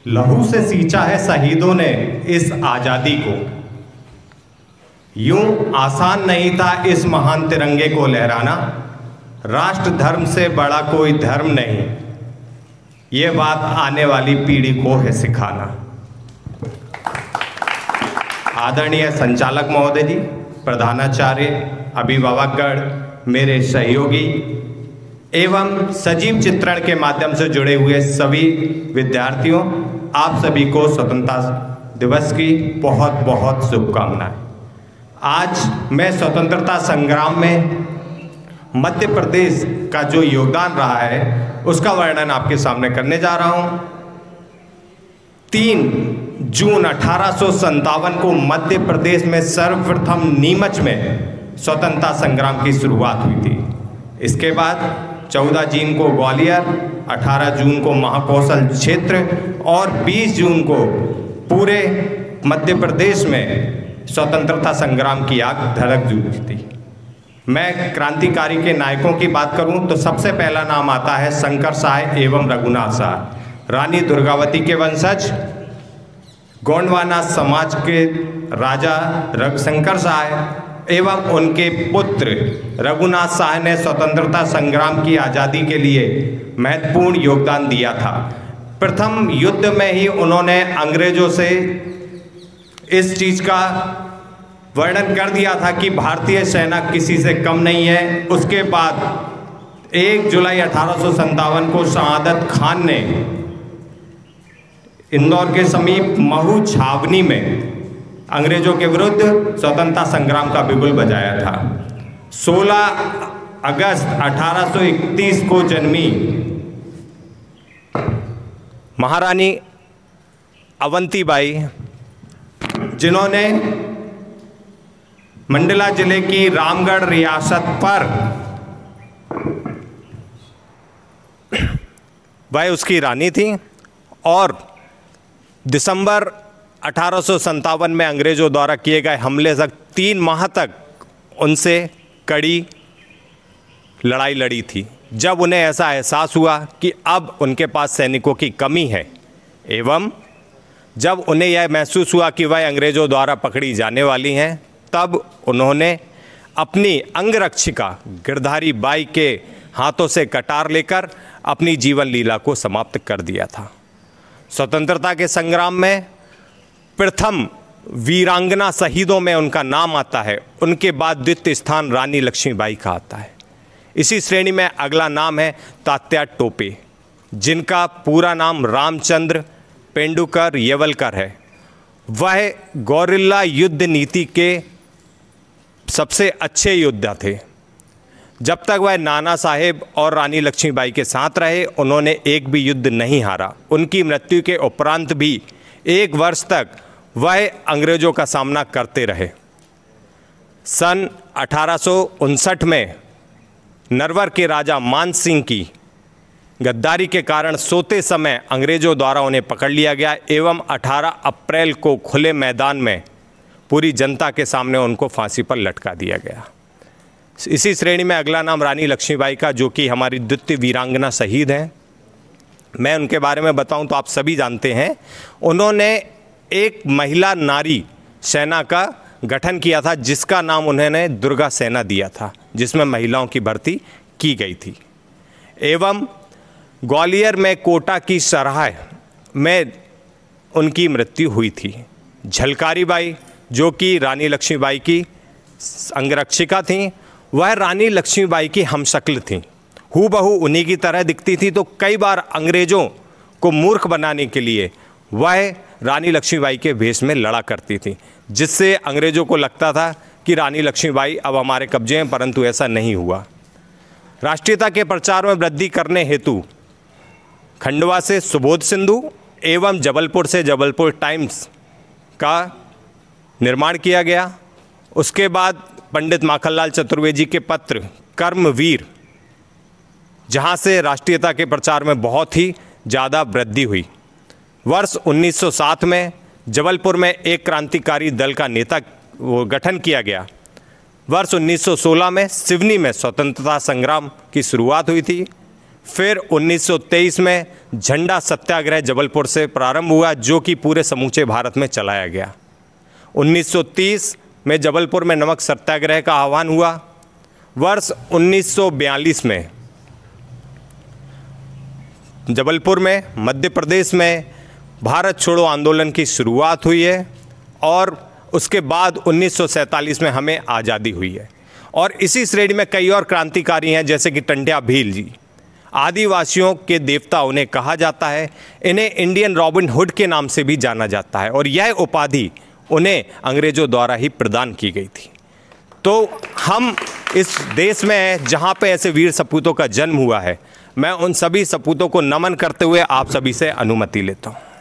लहू से सींचा है शहीदों ने इस आजादी को। यूं आसान नहीं था इस महान तिरंगे को लहराना। राष्ट्र धर्म से बड़ा कोई धर्म नहीं, ये बात आने वाली पीढ़ी को है सिखाना। आदरणीय संचालक महोदय जी, प्रधानाचार्य, अभिभावकगण, मेरे सहयोगी एवं सजीव चित्रण के माध्यम से जुड़े हुए सभी विद्यार्थियों, आप सभी को स्वतंत्रता दिवस की बहुत बहुत शुभकामनाएं। आज मैं स्वतंत्रता संग्राम में मध्य प्रदेश का जो योगदान रहा है उसका वर्णन आपके सामने करने जा रहा हूं। 3 जून 1857 को मध्य प्रदेश में सर्वप्रथम नीमच में स्वतंत्रता संग्राम की शुरुआत हुई थी। इसके बाद 14 जून को ग्वालियर, 18 जून को महाकौशल क्षेत्र और 20 जून को पूरे मध्य प्रदेश में स्वतंत्रता संग्राम की आग धड़क जूझी थी। मैं क्रांतिकारी के नायकों की बात करूं तो सबसे पहला नाम आता है शंकर साय एवं रघुनाथ साय। रानी दुर्गावती के वंशज गोंडवाना समाज के राजा शंकर साय एवं उनके पुत्र रघुनाथ साय ने स्वतंत्रता संग्राम की आज़ादी के लिए महत्वपूर्ण योगदान दिया था। प्रथम युद्ध में ही उन्होंने अंग्रेजों से इस चीज़ का वर्णन कर दिया था कि भारतीय सेना किसी से कम नहीं है। उसके बाद 1 जुलाई 1857 को शहादत खान ने इंदौर के समीप महू छावनी में अंग्रेजों के विरुद्ध स्वतंत्रता संग्राम का बिगुल बजाया था। 16 अगस्त 1831 को जन्मी महारानी अवंतीबाई, जिन्होंने मंडला जिले की रामगढ़ रियासत पर वह उसकी रानी थी और दिसंबर 1857 में अंग्रेजों द्वारा किए गए हमले तक 3 माह तक उनसे कड़ी लड़ाई लड़ी थी। जब उन्हें ऐसा एहसास हुआ कि अब उनके पास सैनिकों की कमी है एवं जब उन्हें यह महसूस हुआ कि वह अंग्रेजों द्वारा पकड़ी जाने वाली हैं, तब उन्होंने अपनी अंगरक्षिका गिरधारी बाई के हाथों से कटार लेकर अपनी जीवन लीला को समाप्त कर दिया था। स्वतंत्रता के संग्राम में प्रथम वीरांगना शहीदों में उनका नाम आता है। उनके बाद द्वितीय स्थान रानी लक्ष्मीबाई का आता है। इसी श्रेणी में अगला नाम है तात्या टोपे, जिनका पूरा नाम रामचंद्र पेंडुकर येवलकर है। वह गौरिल्ला युद्ध नीति के सबसे अच्छे योद्धा थे। जब तक वह नाना साहेब और रानी लक्ष्मीबाई के साथ रहे, उन्होंने एक भी युद्ध नहीं हारा। उनकी मृत्यु के उपरांत भी 1 वर्ष तक वह अंग्रेजों का सामना करते रहे। सन 1859 में नरवर के राजा मान सिंह की गद्दारी के कारण सोते समय अंग्रेजों द्वारा उन्हें पकड़ लिया गया एवं 18 अप्रैल को खुले मैदान में पूरी जनता के सामने उनको फांसी पर लटका दिया गया। इसी श्रेणी में अगला नाम रानी लक्ष्मीबाई का, जो कि हमारी द्वितीय वीरांगना शहीद हैं। मैं उनके बारे में बताऊं तो आप सभी जानते हैं, उन्होंने एक महिला नारी सेना का गठन किया था, जिसका नाम उन्होंने दुर्गा सेना दिया था, जिसमें महिलाओं की भर्ती की गई थी। एवं ग्वालियर में कोटा की सराह में उनकी मृत्यु हुई थी। झलकारी बाई, जो कि रानी लक्ष्मीबाई की अंगरक्षिका थीं, वह रानी लक्ष्मीबाई की हमशक्ल थीं। हूबहू उन्हीं की तरह दिखती थी। तो कई बार अंग्रेज़ों को मूर्ख बनाने के लिए वह रानी लक्ष्मीबाई के भेष में लड़ा करती थी, जिससे अंग्रेज़ों को लगता था कि रानी लक्ष्मीबाई अब हमारे कब्जे हैं, परंतु ऐसा नहीं हुआ। राष्ट्रीयता के प्रचार में वृद्धि करने हेतु खंडवा से सुबोध सिंधु एवं जबलपुर से जबलपुर टाइम्स का निर्माण किया गया। उसके बाद पंडित माखनलाल चतुर्वेदी के पत्र कर्मवीर, जहां से राष्ट्रीयता के प्रचार में बहुत ही ज़्यादा वृद्धि हुई। वर्ष 1907 में जबलपुर में एक क्रांतिकारी दल का नेता गठन किया गया। वर्ष 1916 में सिवनी में स्वतंत्रता संग्राम की शुरुआत हुई थी। फिर 1923 में झंडा सत्याग्रह जबलपुर से प्रारंभ हुआ, जो कि पूरे समूचे भारत में चलाया गया। 1930 में जबलपुर में नमक सत्याग्रह का आह्वान हुआ। वर्ष 1942 में जबलपुर में मध्य प्रदेश में भारत छोड़ो आंदोलन की शुरुआत हुई है और उसके बाद 1947 में हमें आज़ादी हुई है। और इसी श्रेणी में कई और क्रांतिकारी हैं, जैसे कि टंट्या भील जी। आदिवासियों के देवता उन्हें कहा जाता है। इन्हें इंडियन रॉबिन हुड के नाम से भी जाना जाता है और यह उपाधि उन्हें अंग्रेज़ों द्वारा ही प्रदान की गई थी। तो हम इस देश में हैं जहाँ पे ऐसे वीर सपूतों का जन्म हुआ है। मैं उन सभी सपूतों को नमन करते हुए आप सभी से अनुमति लेता हूँ।